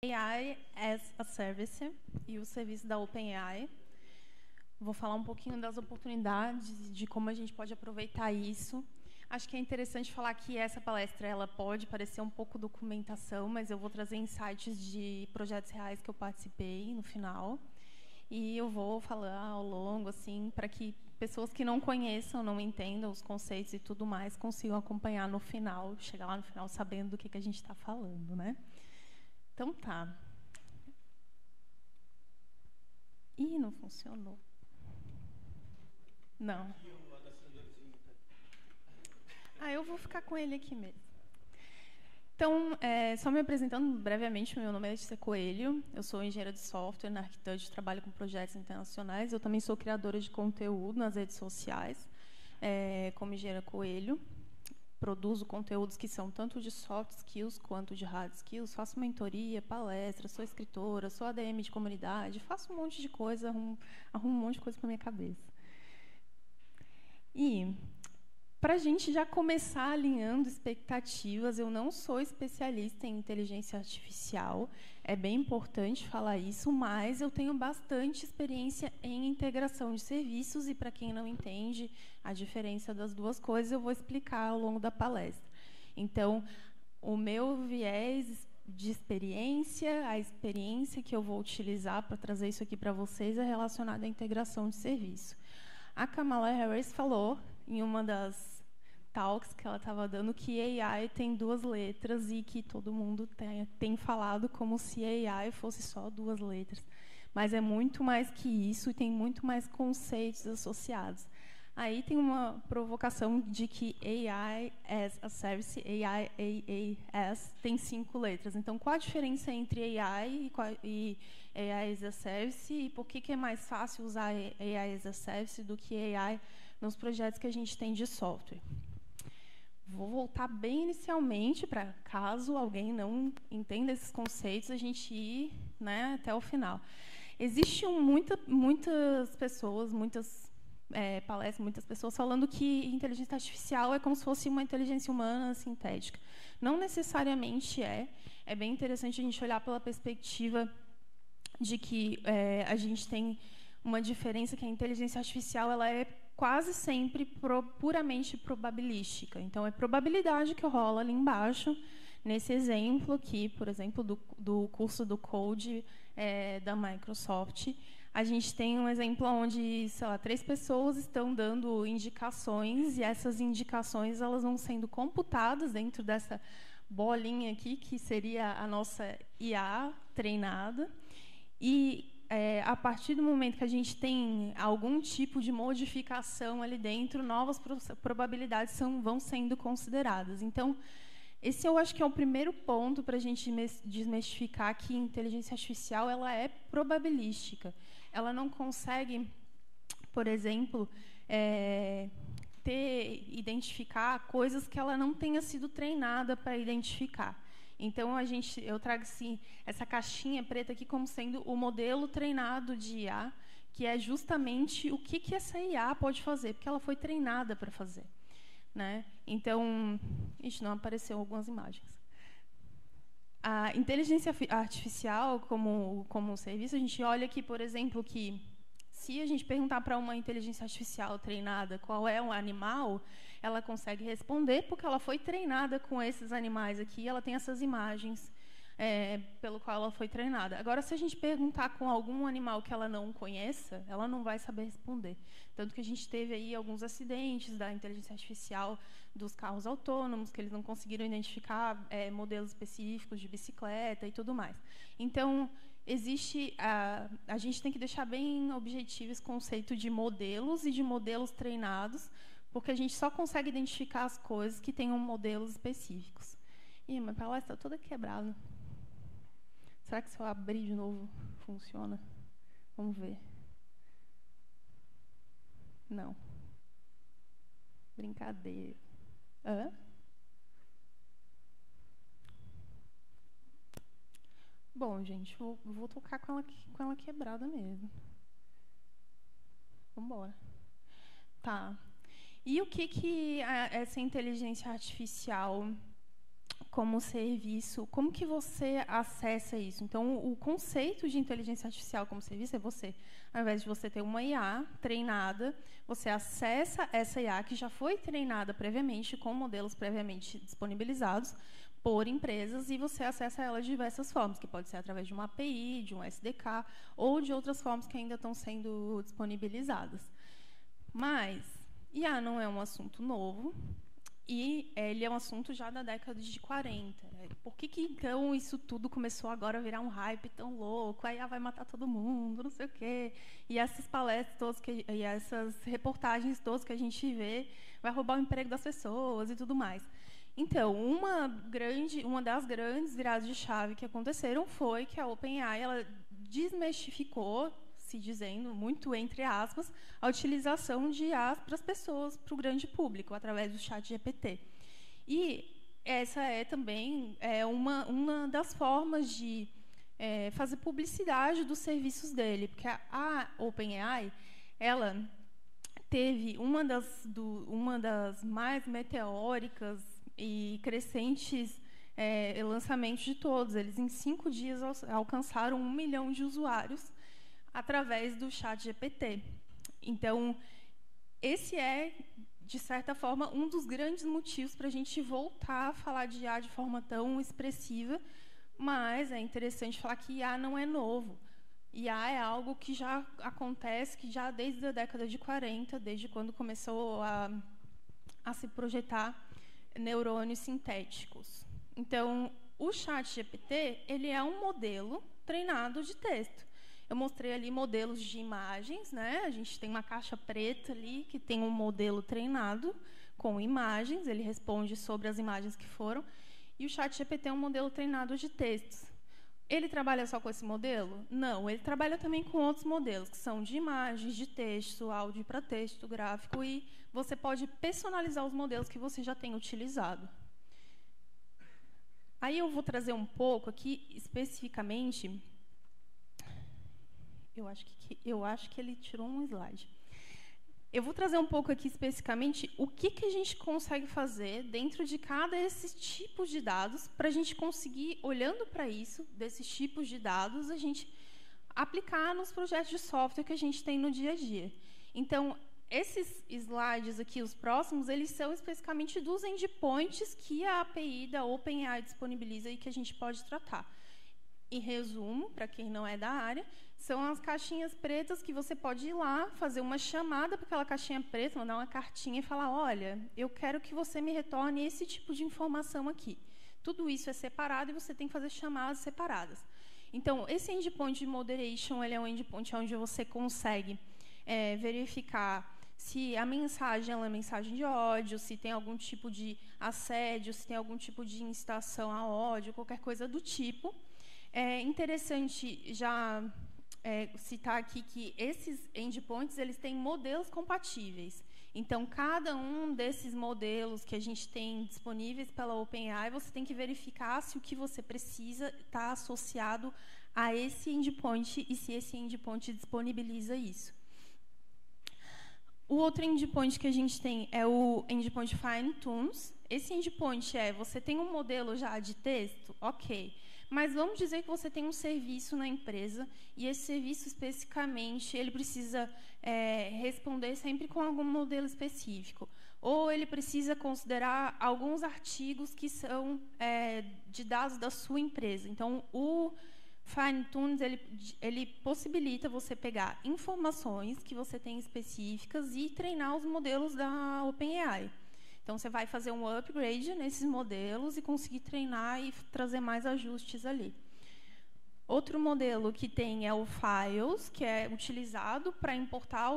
AI as a Service e o serviço da OpenAI. Vou falar um pouquinho das oportunidades, de como a gente pode aproveitar isso. Acho que é interessante falar que essa palestra ela pode parecer um pouco documentação, mas eu vou trazer insights de projetos reais que eu participei no final. E eu vou falar ao longo, assim, para que pessoas que não conheçam, não entendam os conceitos e tudo mais, consigam acompanhar no final, chegar lá no final sabendo do que a gente está falando, né? Então, tá. Ih, não funcionou. Não. Eu vou ficar com ele aqui mesmo. Então, só me apresentando brevemente, meu nome é Letícia Coelho, eu sou engenheira de software na Arquitect, trabalho com projetos internacionais, eu também sou criadora de conteúdo nas redes sociais, como engenheira Coelho, produzo conteúdos que são tanto de soft skills quanto de hard skills, faço mentoria, palestra, sou escritora, sou ADM de comunidade, faço um monte de coisa, arrumo um monte de coisa para minha cabeça. E para a gente já começar alinhando expectativas, eu não sou especialista em inteligência artificial, é bem importante falar isso, mas eu tenho bastante experiência em integração de serviços e, para quem não entende a diferença das duas coisas, eu vou explicar ao longo da palestra. Então, o meu viés de experiência, a experiência que eu vou utilizar para trazer isso aqui para vocês é relacionada à integração de serviço. A Kamala Harris falou em uma das talks que ela estava dando que AI tem 2 letras e que todo mundo tem falado como se AI fosse só 2 letras. Mas é muito mais que isso e tem muito mais conceitos associados. Aí tem uma provocação de que AI as a Service, AI AAS, tem 5 letras. Então, qual a diferença entre AI e AI as a Service e por que é mais fácil usar AI as a Service do que AI nos projetos que a gente tem de software? Vou voltar bem inicialmente, para caso alguém não entenda esses conceitos, a gente ir, né, até o final. Existem muitas pessoas, muitas palestras, muitas pessoas falando que inteligência artificial é como se fosse uma inteligência humana sintética. Não necessariamente é. É bem interessante a gente olhar pela perspectiva de que a gente tem uma diferença, que a inteligência artificial ela é quase sempre puramente probabilística. Então, é probabilidade que rola ali embaixo. Nesse exemplo aqui, por exemplo, do curso do Code da Microsoft, a gente tem um exemplo onde, sei lá, 3 pessoas estão dando indicações e essas indicações elas vão sendo computadas dentro dessa bolinha aqui, que seria a nossa IA treinada. E a partir do momento que a gente tem algum tipo de modificação ali dentro, novas probabilidades vão sendo consideradas. Então, esse eu acho que é o primeiro ponto para a gente desmistificar que a inteligência artificial ela é probabilística. Ela não consegue, por exemplo, identificar coisas que ela não tenha sido treinada para identificar. Então, eu trago assim, essa caixinha preta aqui como sendo o modelo treinado de IA, que é justamente o que essa IA pode fazer, porque ela foi treinada para fazer. Né? Então, não apareceu algumas imagens. A inteligência artificial como serviço, a gente olha aqui, por exemplo, que se a gente perguntar para uma inteligência artificial treinada qual é um animal, ela consegue responder porque ela foi treinada com esses animais aqui, ela tem essas imagens pelo qual ela foi treinada. Agora, se a gente perguntar com algum animal que ela não conheça, ela não vai saber responder. Tanto que a gente teve aí alguns acidentes da inteligência artificial dos carros autônomos, que eles não conseguiram identificar modelos específicos de bicicleta e tudo mais. Então, a gente tem que deixar bem objetivo esse conceito de modelos e de modelos treinados, porque a gente só consegue identificar as coisas que tenham modelos específicos. Ih, minha palestra está toda quebrada. Será que se eu abrir de novo funciona? Vamos ver. Não. Brincadeira. Hã? Bom, gente, vou tocar com ela quebrada mesmo. Vamos embora. Tá. E o que essa inteligência artificial como serviço, como que você acessa isso? Então, o conceito de inteligência artificial como serviço é você, ao invés de você ter uma IA treinada, você acessa essa IA que já foi treinada previamente, com modelos previamente disponibilizados por empresas, e você acessa ela de diversas formas, que pode ser através de uma API, de um SDK, ou de outras formas que ainda estão sendo disponibilizadas. Mas IA não é um assunto novo, e ele é um assunto já da década de 40. Por que, então, isso tudo começou agora a virar um hype tão louco? Aí vai matar todo mundo, não sei o quê. E essas palestras todas, e essas reportagens todas que a gente vê, vai roubar o emprego das pessoas e tudo mais. Então, uma das grandes viradas de chave que aconteceram foi que a OpenAI ela desmistificou, se dizendo, muito entre aspas, a utilização de IA para as pessoas, para o grande público, através do ChatGPT. E essa é também uma das formas de fazer publicidade dos serviços dele, porque a OpenAI, ela teve uma das mais meteóricas e crescentes lançamentos de todos. Eles, em 5 dias, alcançaram 1 milhão de usuários através do ChatGPT. Então, esse é, de certa forma, um dos grandes motivos para a gente voltar a falar de IA de forma tão expressiva, mas é interessante falar que IA não é novo. IA é algo que já acontece, que já desde a década de 40, desde quando começou a se projetar neurônios sintéticos. Então, o ChatGPT ele é um modelo treinado de texto. Eu mostrei ali modelos de imagens, né? A gente tem uma caixa preta ali que tem um modelo treinado com imagens, ele responde sobre as imagens que foram, e o ChatGPT é um modelo treinado de textos. Ele trabalha só com esse modelo? Não, ele trabalha também com outros modelos, que são de imagens, de texto, áudio para texto, gráfico, e você pode personalizar os modelos que você já tem utilizado. Aí eu vou trazer um pouco aqui, especificamente. Eu acho que ele tirou um slide. Eu vou trazer um pouco aqui, especificamente, o que a gente consegue fazer dentro de cada desses tipos de dados, para a gente conseguir, olhando para isso, desses tipos de dados, a gente aplicar nos projetos de software que a gente tem no dia a dia. Então, esses slides aqui, os próximos, eles são especificamente dos endpoints que a API da OpenAI disponibiliza e que a gente pode tratar. Em resumo, para quem não é da área, são as caixinhas pretas que você pode ir lá, fazer uma chamada para aquela caixinha preta, mandar uma cartinha e falar, olha, eu quero que você me retorne esse tipo de informação aqui. Tudo isso é separado e você tem que fazer chamadas separadas. Então, esse endpoint de moderation ele é um endpoint onde você consegue verificar se a mensagem é uma mensagem de ódio, se tem algum tipo de assédio, se tem algum tipo de incitação a ódio, qualquer coisa do tipo. É interessante já citar aqui que esses endpoints eles têm modelos compatíveis. Então, cada um desses modelos que a gente tem disponíveis pela OpenAI, você tem que verificar se o que você precisa está associado a esse endpoint e se esse endpoint disponibiliza isso. O outro endpoint que a gente tem é o endpoint FineTunes. Esse endpoint você tem um modelo já de texto? Ok. Mas vamos dizer que você tem um serviço na empresa e esse serviço, especificamente, ele precisa responder sempre com algum modelo específico. Ou ele precisa considerar alguns artigos que são de dados da sua empresa. Então, o FineTunes ele possibilita você pegar informações que você tem específicas e treinar os modelos da OpenAI. Então, você vai fazer um upgrade nesses modelos e conseguir treinar e trazer mais ajustes ali. Outro modelo que tem é o Files, que é utilizado para importar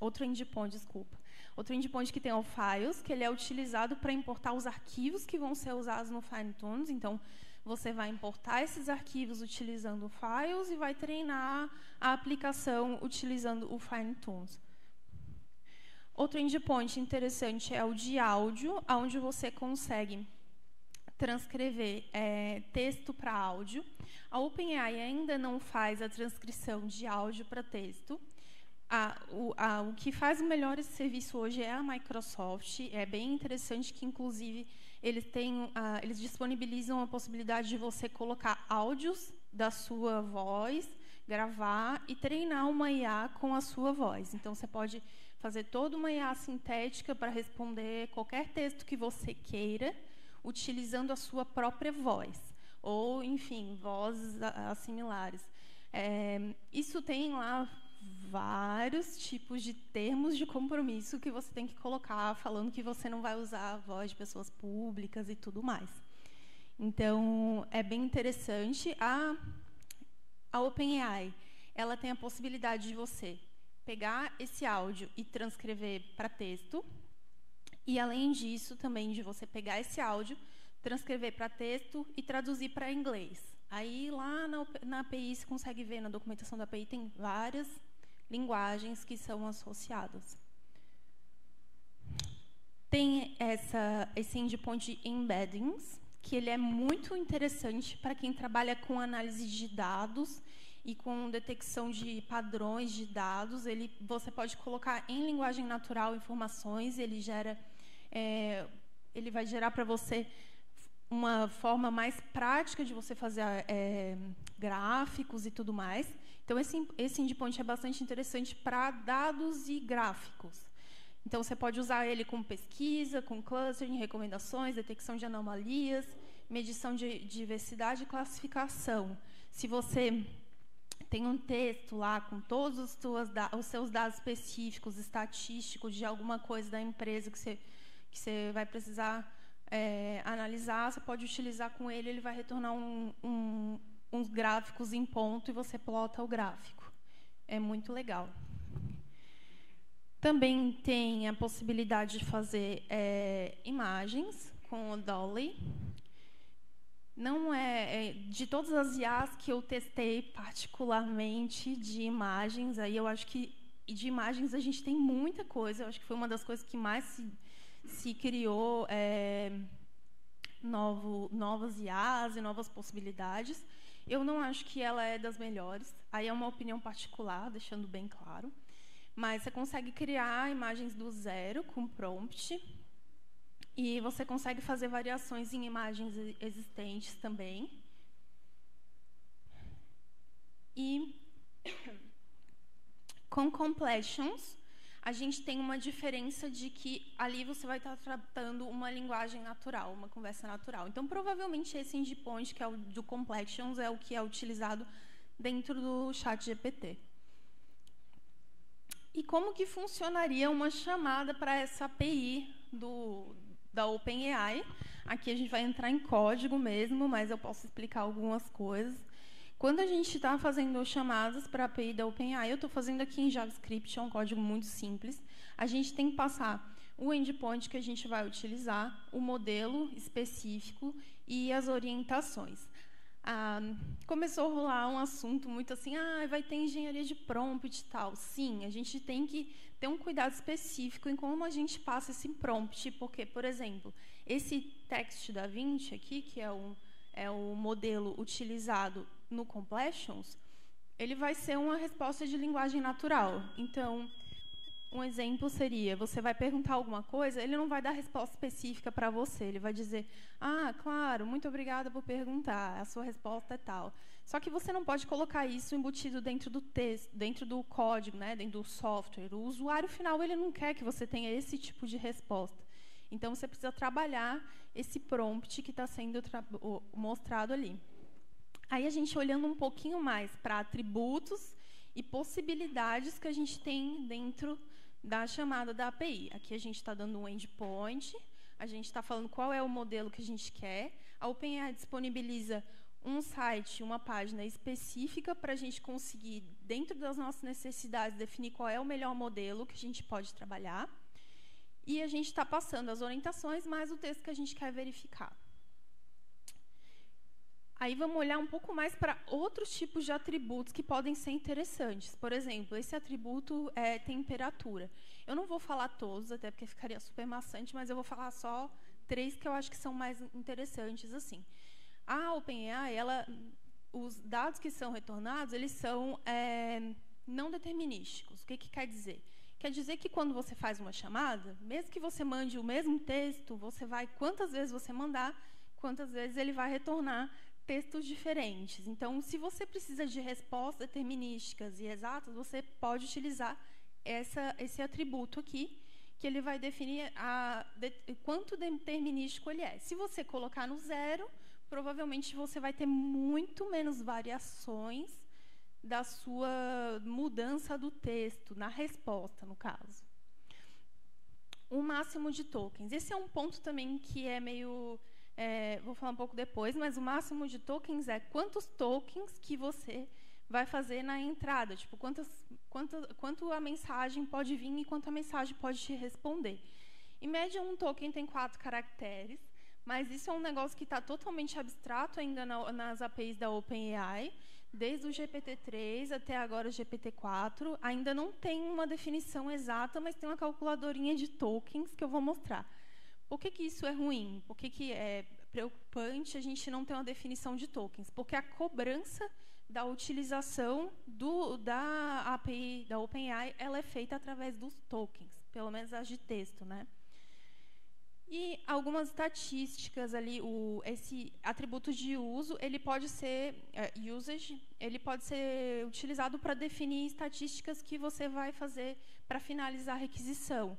Outro endpoint, desculpa. Outro endpoint que tem é o Files, que ele é utilizado para importar os arquivos que vão ser usados no FineTunes. Então, você vai importar esses arquivos utilizando o Files e vai treinar a aplicação utilizando o FineTunes. Outro endpoint interessante é o de áudio, onde você consegue transcrever texto para áudio. A OpenAI ainda não faz a transcrição de áudio para texto, O que faz o melhor esse serviço hoje é a Microsoft. É bem interessante que, inclusive, eles disponibilizam a possibilidade de você colocar áudios da sua voz, gravar e treinar uma IA com a sua voz. Então, você pode fazer toda uma IA sintética para responder qualquer texto que você queira, utilizando a sua própria voz. Ou, enfim, vozes similares. Isso tem lá vários tipos de termos de compromisso que você tem que colocar, falando que você não vai usar a voz de pessoas públicas e tudo mais. Então, é bem interessante. A OpenAI, ela tem a possibilidade de você pegar esse áudio e transcrever para texto, e, além disso, também de você pegar esse áudio, transcrever para texto e traduzir para inglês. Aí, lá na API, você consegue ver, na documentação da API, tem várias linguagens que são associadas. Tem esse endpoint embeddings, que ele é muito interessante para quem trabalha com análise de dados e com detecção de padrões de dados. Você pode colocar em linguagem natural informações, ele vai gerar para você uma forma mais prática de você fazer gráficos e tudo mais. Então, esse endpoint é bastante interessante para dados e gráficos. Então, você pode usar ele com pesquisa, com clustering, recomendações, detecção de anomalias, medição de diversidade e classificação. Se você tem um texto lá com todos os seus dados específicos, estatísticos, de alguma coisa da empresa que você vai precisar analisar, você pode utilizar com ele, ele vai retornar uns gráficos em ponto e você plota o gráfico. É muito legal. Também tem a possibilidade de fazer imagens com o DALL-E. Não de todas as IAs que eu testei, particularmente de imagens, aí eu acho que de imagens a gente tem muita coisa. Eu acho que foi uma das coisas que mais se criou novas IAs e novas possibilidades. Eu não acho que ela é das melhores. Aí é uma opinião particular, deixando bem claro. Mas você consegue criar imagens do zero com prompt. E você consegue fazer variações em imagens existentes também. E com completions, a gente tem uma diferença de que ali você vai estar tratando uma linguagem natural, uma conversa natural. Então, provavelmente, esse endpoint, que é o do completions, é o que é utilizado dentro do ChatGPT. E como que funcionaria uma chamada para essa API da OpenAI? Aqui a gente vai entrar em código mesmo, mas eu posso explicar algumas coisas. Quando a gente está fazendo chamadas para a API da OpenAI, eu estou fazendo aqui em JavaScript, é um código muito simples. A gente tem que passar o endpoint que a gente vai utilizar, o modelo específico e as orientações. Começou a rolar um assunto muito assim, vai ter engenharia de prompt e tal. Sim, a gente tem que ter um cuidado específico em como a gente passa esse prompt, porque, por exemplo, esse text da Vinci aqui, que é o modelo utilizado no completions, ele vai ser uma resposta de linguagem natural. Então, um exemplo seria, você vai perguntar alguma coisa, ele não vai dar resposta específica para você, ele vai dizer, claro, muito obrigada por perguntar, a sua resposta é tal. Só que você não pode colocar isso embutido dentro do texto, dentro do código, né, dentro do software. O usuário final ele não quer que você tenha esse tipo de resposta. Então, você precisa trabalhar esse prompt que está sendo mostrado ali. Aí, a gente olhando um pouquinho mais para atributos e possibilidades que a gente tem dentro da chamada da API. Aqui a gente está dando um endpoint, a gente está falando qual é o modelo que a gente quer. A OpenAI disponibiliza um site, uma página específica para a gente conseguir, dentro das nossas necessidades, definir qual é o melhor modelo que a gente pode trabalhar. E a gente está passando as orientações mais o texto que a gente quer verificar. Aí vamos olhar um pouco mais para outros tipos de atributos que podem ser interessantes. Por exemplo, esse atributo é temperatura. Eu não vou falar todos, até porque ficaria super maçante, mas eu vou falar só 3 que eu acho que são mais interessantes. Assim. A OpenAI, os dados que são retornados, eles são não determinísticos. O que quer dizer? Quer dizer que quando você faz uma chamada, mesmo que você mande o mesmo texto, você vai, quantas vezes você mandar, quantas vezes ele vai retornar textos diferentes. Então, se você precisa de respostas determinísticas e exatas, você pode utilizar esse atributo aqui, que ele vai definir quanto determinístico ele é. Se você colocar no 0, provavelmente você vai ter muito menos variações da sua mudança do texto, na resposta, no caso. O máximo de tokens. Esse é um ponto também que é meio... vou falar um pouco depois, mas o máximo de tokens é quantos tokens que você vai fazer na entrada. Tipo, quanto a mensagem pode vir e quanto a mensagem pode te responder. Em média, um token tem 4 caracteres, mas isso é um negócio que está totalmente abstrato ainda nas APIs da OpenAI. Desde o GPT-3 até agora o GPT-4, ainda não tem uma definição exata, mas tem uma calculadorinha de tokens que eu vou mostrar. Por que isso é ruim? Por que é preocupante a gente não ter uma definição de tokens? Porque a cobrança da utilização da API da OpenAI ela é feita através dos tokens, pelo menos as de texto, né? E algumas estatísticas ali, esse atributo de uso, ele pode ser usage, ele pode ser utilizado para definir estatísticas que você vai fazer para finalizar a requisição.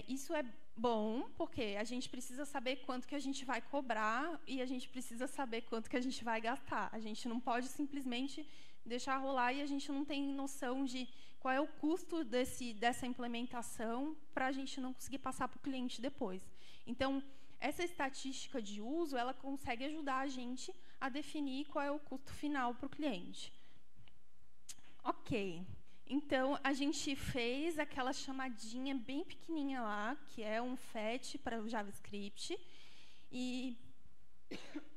Isso é bom, porque a gente precisa saber quanto que a gente vai cobrar e a gente precisa saber quanto que a gente vai gastar. A gente não pode simplesmente deixar rolar e a gente não tem noção de qual é o custo dessa implementação para a gente não conseguir passar para o cliente depois. Então, essa estatística de uso, ela consegue ajudar a gente a definir qual é o custo final para o cliente. Ok. Então, a gente fez aquela chamadinha bem pequenininha lá, que é um fetch para o JavaScript. E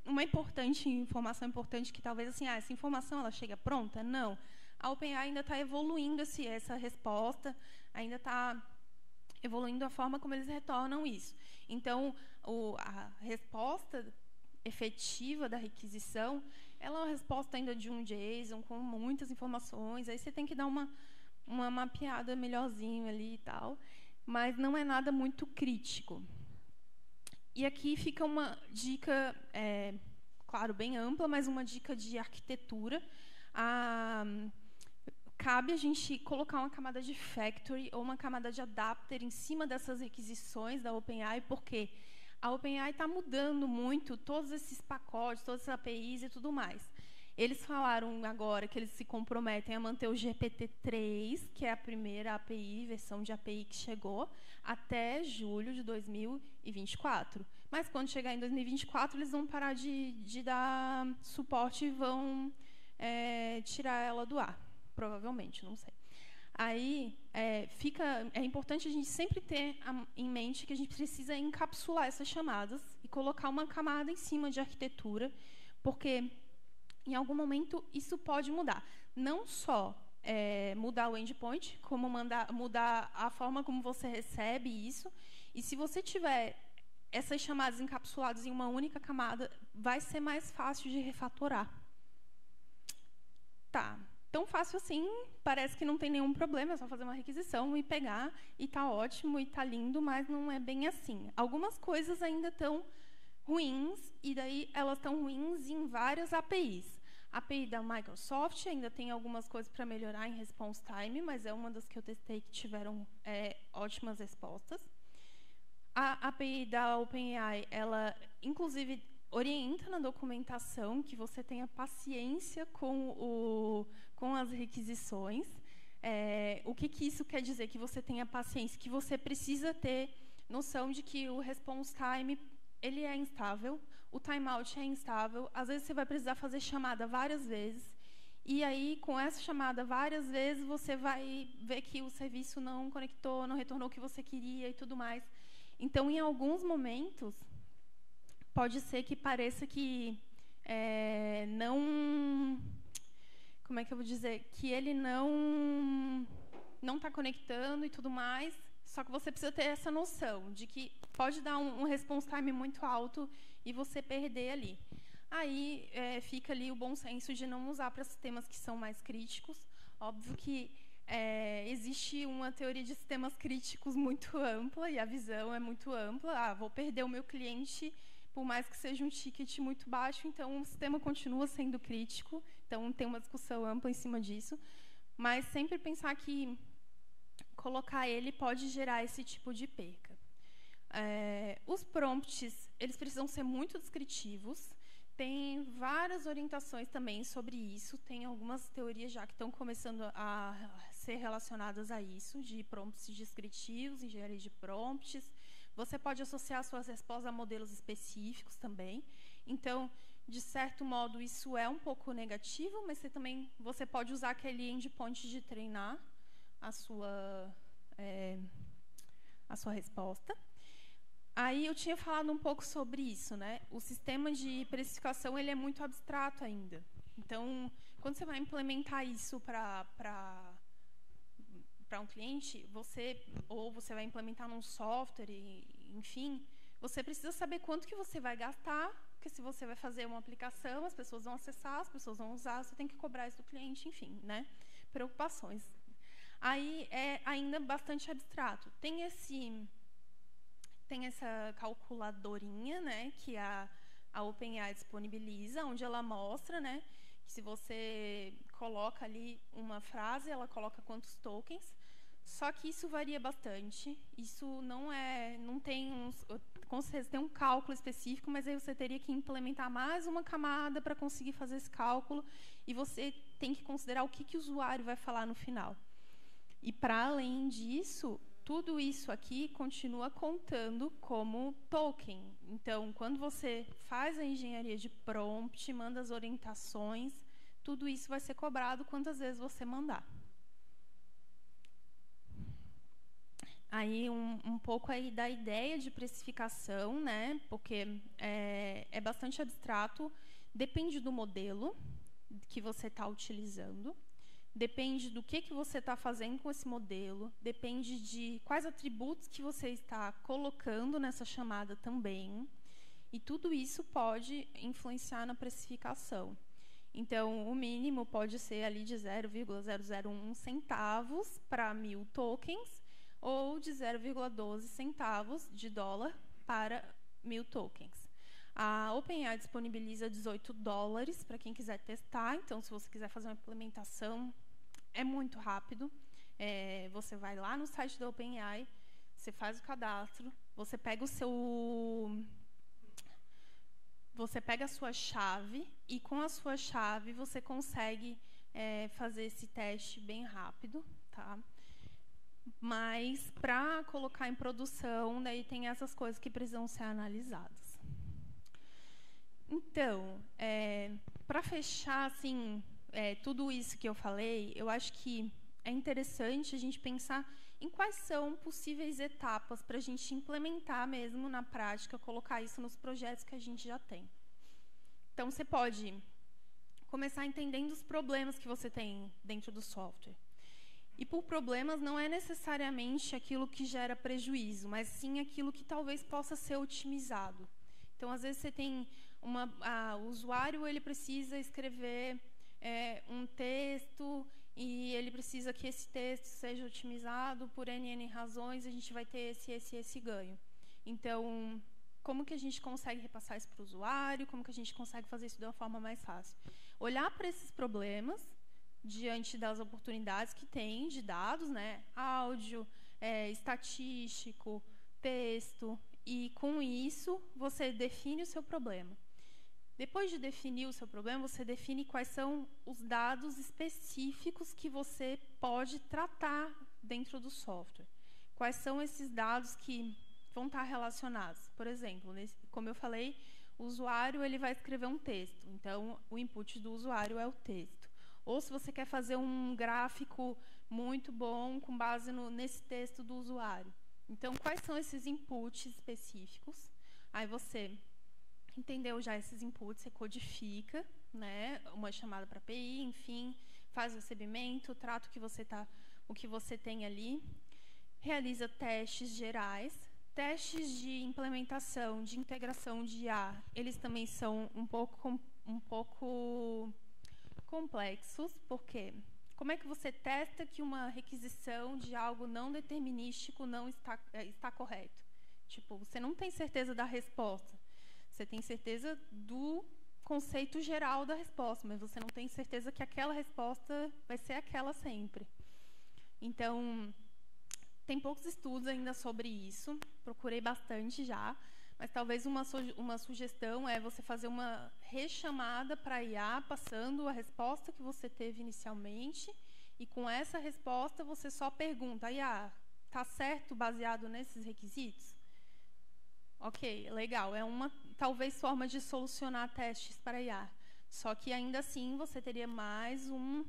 uma informação importante que talvez assim, essa informação ela chega pronta? Não. A OpenAI ainda está evoluindo essa resposta, ainda está evoluindo a forma como eles retornam isso. Então, a resposta efetiva da requisição, ela é uma resposta ainda de um JSON, com muitas informações, aí você tem que dar uma mapeada melhorzinho ali e tal, mas não é nada muito crítico. E aqui fica uma dica, claro, bem ampla, mas uma dica de arquitetura. Cabe a gente colocar uma camada de factory ou uma camada de adapter em cima dessas requisições da OpenAI, porque a OpenAI está mudando muito todos esses pacotes, todas essas APIs e tudo mais. Eles falaram agora que eles se comprometem a manter o GPT-3, que é a primeira API, versão de API que chegou, até julho de 2024. Mas, quando chegar em 2024, eles vão parar de dar suporte e vão tirar ela do ar. Provavelmente, não sei. Aí, é importante a gente sempre ter em mente que a gente precisa encapsular essas chamadas e colocar uma camada em cima de arquitetura, porque, em algum momento, isso pode mudar. Não só mudar o endpoint, como mudar a forma como você recebe isso. E se você tiver essas chamadas encapsuladas em uma única camada, vai ser mais fácil de refatorar. Tá. Tão fácil assim, parece que não tem nenhum problema, é só fazer uma requisição e pegar, e está ótimo, e está lindo, mas não é bem assim. Algumas coisas ainda estão ruins, e daí elas estão ruins em várias APIs. A API da Microsoft ainda tem algumas coisas para melhorar em response time, mas é uma das que eu testei que tiveram ótimas respostas. A API da OpenAI, ela, inclusive, orienta na documentação que você tenha paciência com as requisições. O que isso quer dizer? Que você tenha paciência, que você precisa ter noção de que o response time ele é instável, o timeout é instável, às vezes você vai precisar fazer chamada várias vezes, e aí, com essa chamada várias vezes, você vai ver que o serviço não conectou, não retornou o que você queria e tudo mais. Então, em alguns momentos, pode ser que pareça que não... Como é que eu vou dizer? Que ele não está conectando e tudo mais, só que você precisa ter essa noção de que pode dar um response time muito alto e você perder ali. Aí fica ali o bom senso de não usar para sistemas que são mais críticos, Óbvio que existe uma teoria de sistemas críticos muito ampla e a visão é muito ampla. Vou perder o meu cliente por mais que seja um ticket muito baixo, então o sistema continua sendo crítico. Então tem uma discussão ampla em cima disso, mas sempre pensar que colocar ele pode gerar esse tipo de perca. Os prompts, eles precisam ser muito descritivos. Tem várias orientações também sobre isso. Tem algumas teorias já que estão começando a ser relacionadas a isso, de prompts descritivos, engenharia de prompts. Você pode associar suas respostas a modelos específicos também. Então, de certo modo, isso é um pouco negativo, mas você pode usar aquele endpoint de treinar a sua resposta. Aí eu tinha falado um pouco sobre isso, né? O sistema de precificação ele é muito abstrato ainda. Então, quando você vai implementar isso para um cliente, você vai implementar num software, enfim, você precisa saber quanto que você vai gastar, porque se você vai fazer uma aplicação, as pessoas vão acessar, as pessoas vão usar, você tem que cobrar isso do cliente, enfim, né? Preocupações. Aí é ainda bastante abstrato. Tem essa calculadorinha, né, que a OpenAI disponibiliza, onde ela mostra, né, que se você coloca ali uma frase, ela coloca quantos tokens. Só que isso varia bastante. Isso não tem com certeza tem um cálculo específico, mas aí você teria que implementar mais uma camada para conseguir fazer esse cálculo, e você tem que considerar o que o usuário vai falar no final. E, para além disso, tudo isso aqui continua contando como token. Então, quando você faz a engenharia de prompt, manda as orientações, tudo isso vai ser cobrado quantas vezes você mandar. Aí, um pouco aí da ideia de precificação, né? Porque é bastante abstrato, depende do modelo que você está utilizando. Depende do que você está fazendo com esse modelo, depende de quais atributos que você está colocando nessa chamada também, e tudo isso pode influenciar na precificação. Então, o mínimo pode ser ali de 0,001 centavos para 1.000 tokens, ou de 0,12 centavos de dólar para 1.000 tokens. A OpenAI disponibiliza $18 para quem quiser testar, então, se você quiser fazer uma implementação, é muito rápido. Você vai lá no site da OpenAI, você faz o cadastro, você pega a sua chave, e com a sua chave você consegue fazer esse teste bem rápido, tá? Mas para colocar em produção, daí tem essas coisas que precisam ser analisadas. Então, para fechar, assim, tudo isso que eu falei, eu acho que é interessante a gente pensar em quais são possíveis etapas para a gente implementar mesmo na prática, colocar isso nos projetos que a gente já tem. Então, você pode começar entendendo os problemas que você tem dentro do software. E por problemas não é necessariamente aquilo que gera prejuízo, mas sim aquilo que talvez possa ser otimizado. Então, às vezes, você tem o usuário ele precisa escrever um texto, e ele precisa que esse texto seja otimizado por N razões, a gente vai ter esse ganho. Então, como que a gente consegue repassar isso para o usuário? Como que a gente consegue fazer isso de uma forma mais fácil? Olhar para esses problemas diante das oportunidades que tem de dados, né? Áudio, estatístico, texto, e com isso você define o seu problema. Depois de definir o seu problema, você define quais são os dados específicos que você pode tratar dentro do software. Quais são esses dados que vão estar relacionados? Por exemplo, como eu falei, o usuário ele vai escrever um texto. Então, o input do usuário é o texto. Ou se você quer fazer um gráfico muito bom com base nesse texto do usuário. Então, quais são esses inputs específicos? Aí você entendeu já esses inputs, você codifica, né, uma chamada para API, enfim, faz o recebimento, trata o que você tem ali, realiza testes gerais, testes de implementação, de integração de IA, eles também são um pouco complexos, porque como é que você testa que uma requisição de algo não determinístico não está correto? Tipo, você não tem certeza da resposta. Você tem certeza do conceito geral da resposta, mas você não tem certeza que aquela resposta vai ser aquela sempre. Então, tem poucos estudos ainda sobre isso. Procurei bastante já. Mas talvez uma sugestão é você fazer uma rechamada para a IA, passando a resposta que você teve inicialmente, e com essa resposta você só pergunta: IA, está certo baseado nesses requisitos? Ok, legal. É uma, talvez, forma de solucionar testes para IA. Só que, ainda assim, você teria mais um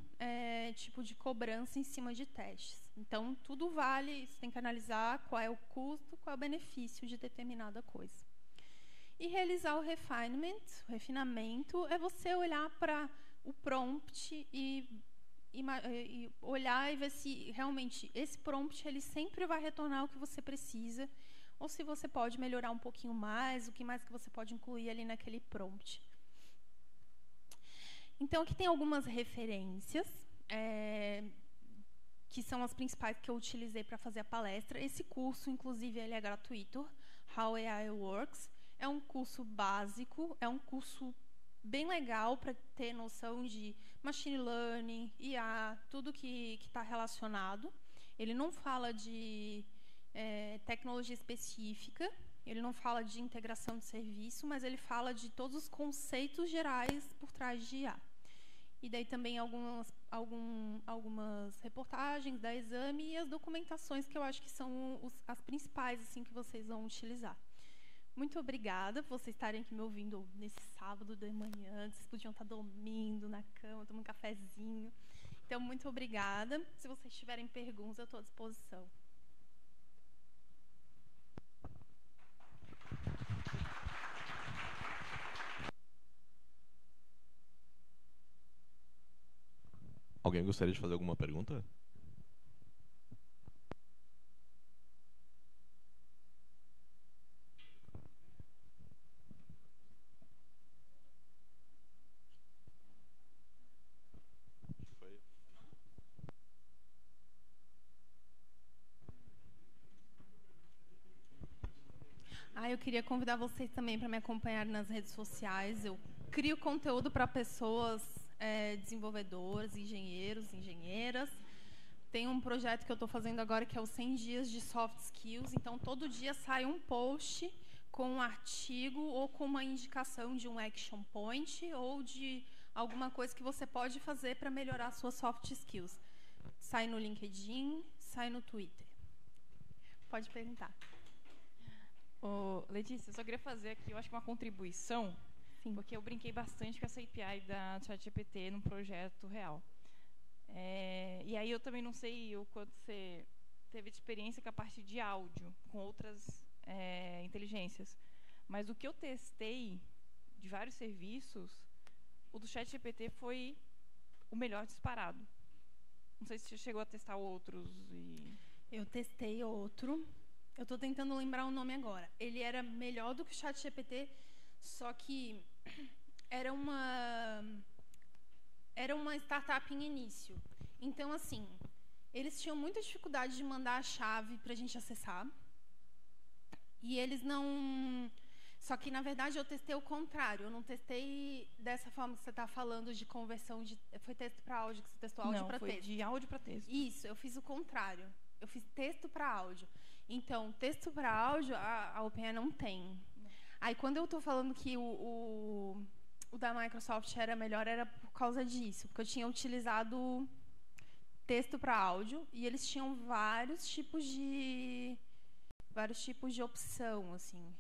tipo de cobrança em cima de testes. Então, tudo vale, você tem que analisar qual é o custo, qual é o benefício de determinada coisa. E realizar o refinamento, é você olhar para o prompt e olhar e ver se realmente esse prompt ele sempre vai retornar o que você precisa, ou se você pode melhorar um pouquinho mais, o que mais que você pode incluir ali naquele prompt. Então, aqui tem algumas referências, que são as principais que eu utilizei para fazer a palestra. Esse curso, inclusive, ele é gratuito, How AI Works. É um curso básico, é um curso bem legal para ter noção de machine learning, IA, tudo que está relacionado. Ele não fala de tecnologia específica, ele não fala de integração de serviço, mas ele fala de todos os conceitos gerais por trás de IA. E daí também algumas reportagens da Exame e as documentações que eu acho que são as principais assim, que vocês vão utilizar. Muito obrigada por vocês estarem aqui me ouvindo nesse sábado de manhã. Vocês podiam estar dormindo na cama, tomando um cafezinho. Então, muito obrigada. Se vocês tiverem perguntas, eu estou à disposição. Alguém gostaria de fazer alguma pergunta? Eu queria convidar vocês também para me acompanhar nas redes sociais. Eu crio conteúdo para pessoas, desenvolvedores, engenheiros, engenheiras. Tem um projeto que eu estou fazendo agora que é os 100 dias de soft skills. Então, todo dia sai um post com um artigo ou com uma indicação de um action point ou de alguma coisa que você pode fazer para melhorar suas soft skills. Sai no LinkedIn, sai no Twitter. Pode perguntar. Letícia, eu só queria fazer aqui, eu acho que uma contribuição, Sim. Porque eu brinquei bastante com essa API da ChatGPT num projeto real. E aí eu também não sei o quanto você teve de experiência com a parte de áudio, com outras inteligências. Mas o que eu testei de vários serviços, o do ChatGPT foi o melhor disparado. Não sei se você chegou a testar outros. Eu testei outro. Eu estou tentando lembrar o nome agora. Ele era melhor do que o ChatGPT, só que era uma startup em início. Então, assim, eles tinham muita dificuldade de mandar a chave para a gente acessar. E eles não... Só que, na verdade, eu testei o contrário. Eu não testei dessa forma que você está falando, de conversão de... Foi texto para áudio, que você testou áudio para texto? Não, foi de áudio para texto. Isso, eu fiz o contrário. Eu fiz texto para áudio. Então, texto para áudio, a OpenAI não tem. Aí, quando eu estou falando que o da Microsoft era melhor, era por causa disso. Porque eu tinha utilizado texto para áudio e eles tinham vários tipos de opção, assim.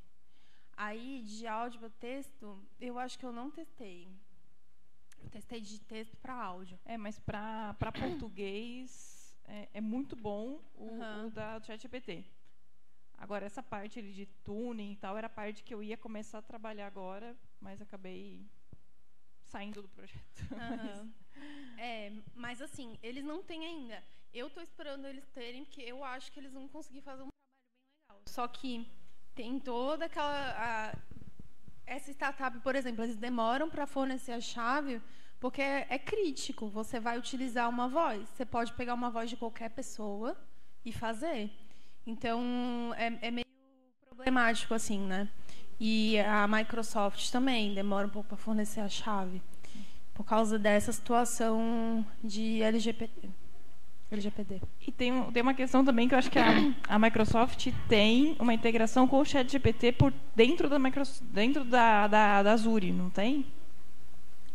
Aí, de áudio para texto, eu acho que eu não testei. Eu testei de texto para áudio. Mas para português é muito bom o da ChatGPT. Agora, essa parte ali de tuning e tal, era a parte que eu ia começar a trabalhar agora, mas acabei saindo do projeto. Mas assim, eles não têm ainda. Eu estou esperando eles terem, porque eu acho que eles vão conseguir fazer um trabalho bem legal. Só que tem toda aquela... essa startup, por exemplo, eles demoram para fornecer a chave Porque é crítico. Você vai utilizar uma voz. Você pode pegar uma voz de qualquer pessoa e fazer. Então, é meio problemático, assim, né? E a Microsoft também demora um pouco para fornecer a chave. Por causa dessa situação de LGPD. E tem uma questão também que eu acho que a Microsoft tem uma integração com o ChatGPT por dentro da Azure, não tem?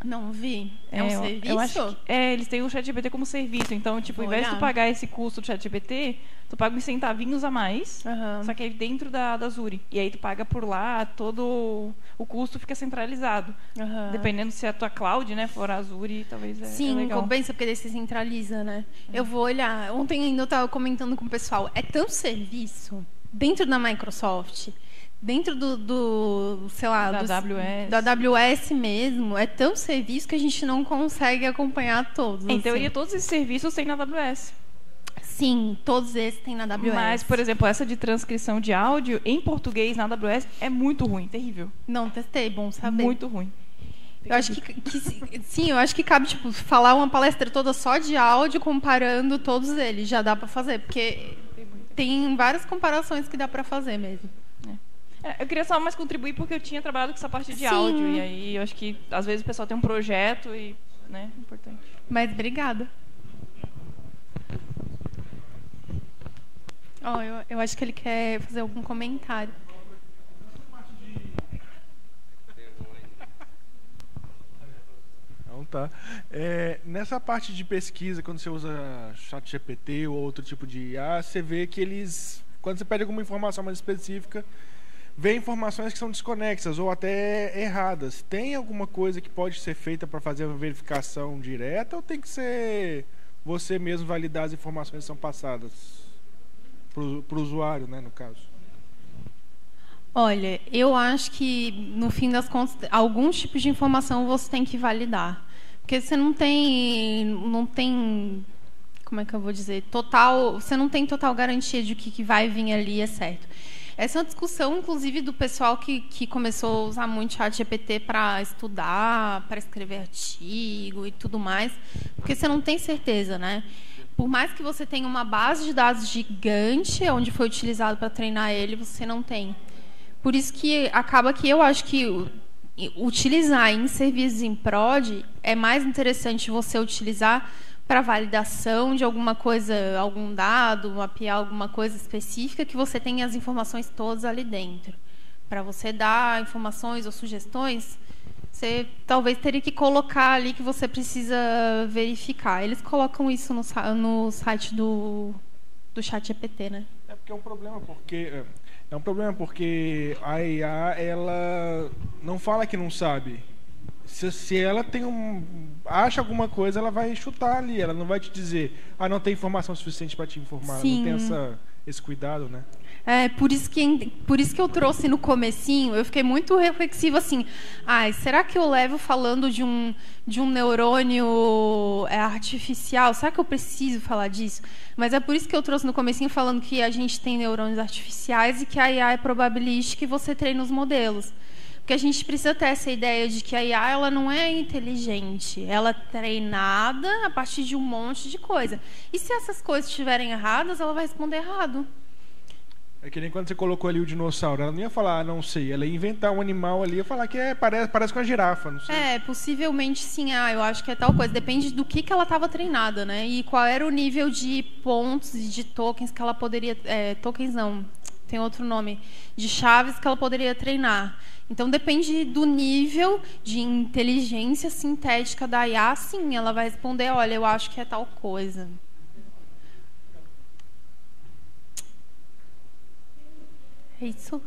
Não vi. É um serviço? Eu acho que, eles têm o ChatGPT como serviço. Então, tipo, ao invés de tu pagar esse custo do ChatGPT, tu paga uns centavinhos a mais, só que é dentro da Azure. E aí tu paga por lá, todo o custo fica centralizado. Dependendo se a tua cloud, né, for a Azure, talvez Sim, legal. compensa porque daí você centraliza, né? Eu vou olhar. Ontem ainda eu estava comentando com o pessoal. É tanto serviço dentro da Microsoft, dentro sei lá, da AWS mesmo, é tão serviço que a gente não consegue acompanhar todos. Em teoria, todos esses serviços têm na AWS. Sim, todos esses têm na AWS. Mas, por exemplo, essa de transcrição de áudio em português na AWS é muito ruim, terrível. Não testei, bom saber. Muito ruim. Eu acho sim, eu acho que cabe, tipo, falar uma palestra toda só de áudio comparando todos eles. Já dá para fazer, porque tem várias comparações que dá para fazer mesmo. Eu queria só mais contribuir porque eu tinha trabalhado com essa parte de áudio. E aí eu acho que às vezes o pessoal tem um projeto e, né, é importante. Mas obrigada. Eu acho que ele quer fazer algum comentário. Então tá. Nessa parte de pesquisa, quando você usa ChatGPT ou outro tipo de IA, você vê que eles, quando você pede alguma informação mais específica, vê informações que são desconexas ou até erradas. Tem alguma coisa que pode ser feita para fazer uma verificação direta ou tem que ser você mesmo validar as informações que são passadas para o usuário, né, no caso? Olha, eu acho que, no fim das contas, alguns tipos de informação você tem que validar. Porque você não tem como é que eu vou dizer, você não tem total garantia de que o que vai vir ali é certo. Essa é uma discussão, inclusive, do pessoal que começou a usar muito ChatGPT para estudar, para escrever artigo e tudo mais, porque você não tem certeza, né? Por mais que você tenha uma base de dados gigante, onde foi utilizado para treinar ele, você não tem. Por isso que acaba que eu acho que utilizar em serviços em prod é mais interessante você utilizar para validação de alguma coisa, algum dado, mapear alguma coisa específica, que você tenha as informações todas ali dentro. Para você dar informações ou sugestões, você talvez teria que colocar ali que você precisa verificar. Eles colocam isso no site do ChatGPT, né? É porque é um problema porque a IA, ela não fala que não sabe. Se ela acha alguma coisa, ela vai chutar ali. Ela não vai te dizer, não tem informação suficiente para te informar. Sim. Ela não tem esse cuidado, né? Por isso que eu trouxe no comecinho, eu fiquei muito reflexiva assim, será que eu levo falando de um neurônio artificial? Será que eu preciso falar disso? Mas é por isso que eu trouxe no comecinho falando que a gente tem neurônios artificiais e que a IA é probabilística e você treina os modelos. Porque a gente precisa ter essa ideia de que a IA ela não é inteligente, ela é treinada a partir de um monte de coisa. E se essas coisas estiverem erradas, ela vai responder errado. É que nem quando você colocou ali o dinossauro, ela não ia falar, não sei, ela ia inventar um animal ali, ia falar que parece com a girafa, não sei. Possivelmente sim, eu acho que é tal coisa, depende do que ela estava treinada, né? E qual era o nível de pontos e de tokens que ela poderia, tokens não, tem outro nome, de chaves que ela poderia treinar. Então depende do nível de inteligência sintética da IA, sim, ela vai responder, olha, eu acho que é tal coisa. É isso.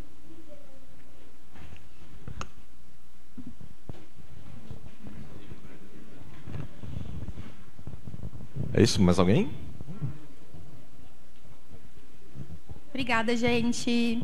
É isso? Mais alguém? Obrigada, gente.